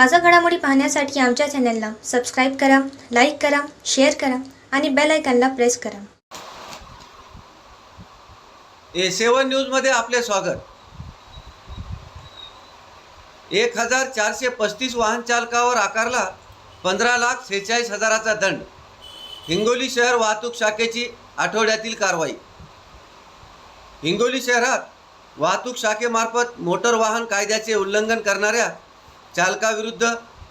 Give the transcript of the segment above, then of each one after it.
ताजा घडामोडी पाहण्यासाठी आमच्या चॅनलला सबस्क्राईब करा, लाईक करा, शेअर करा आणि बेल आयकॉनला प्रेस करा. A7 न्यूजमध्ये आपले स्वागत. 1435 वाहन चालकावर आकारला 15,46,000चा दंड. हिंगोली शहर वाहतूक शाखेची आठवड्यातील कारवाई. हिंगोली शहरात वाहतूक शाखेमार्फत मोटर वाहन कायद्याचे उल्लंघन करणाऱ्या चालकाविरुद्ध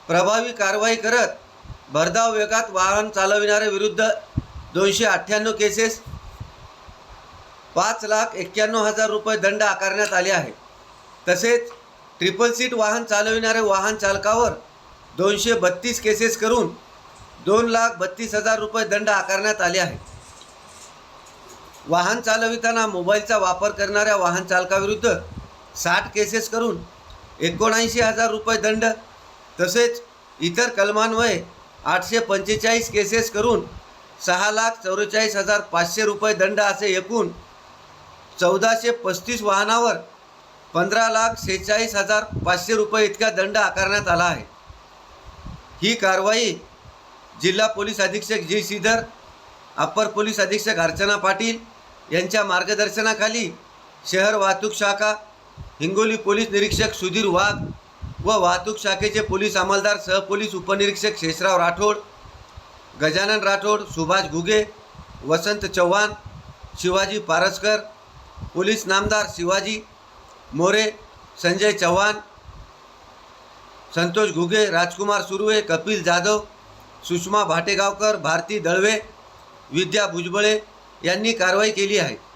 प्रभावी कारवाई करत भरधाव वेगात वाहन चालविणाऱ्याविरुद्ध 298 केसेस, 5,91,000 रुपये दंड आकारण्यात आले आहे. तसेच ट्रिपल सीट वाहन चालविणाऱ्या वाहन चालकावर 232 केसेस करून 2,32,000 रुपये दंड आकारण्यात आले आहे. वाहन चालविताना मोबाईलचा वापर करणाऱ्या वाहन चालकाविरुद्ध 60 केसेस करून 79,000 रुपये दंड, तसेच इतर कलमान्वये 845 केसेस करून 6,44,500 रुपये दंड असे एकूण 1,435 वाहनावर 15,46,500 रुपये इतका दंड आकारण्यात आला आहे. ही कारवाई जिल्हा पोलीस अधीक्षक जी श्रीधर, अप्पर पोलीस अधीक्षक अर्चना पाटील यांच्या मार्गदर्शनाखाली शहर वाहतूक शाखा, हिंगोली पोलीस निरीक्षक सुधीर वाघ व वाहतूक शाखेचे पोलीस अंमलदार सहपोलीस उपनिरीक्षक शेषराव राठोड, गजानन राठोड, सुभाष घुगे, वसंत चव्हाण, शिवाजी पारसकर, पोलीस नामदार शिवाजी मोरे, संजय चव्हाण, संतोष घुगे, राजकुमार सुर्वे, कपिल जाधव, सुषमा भाटेगावकर, भारती दळवे, विद्या भुजबळे यांनी कारवाई केली आहे.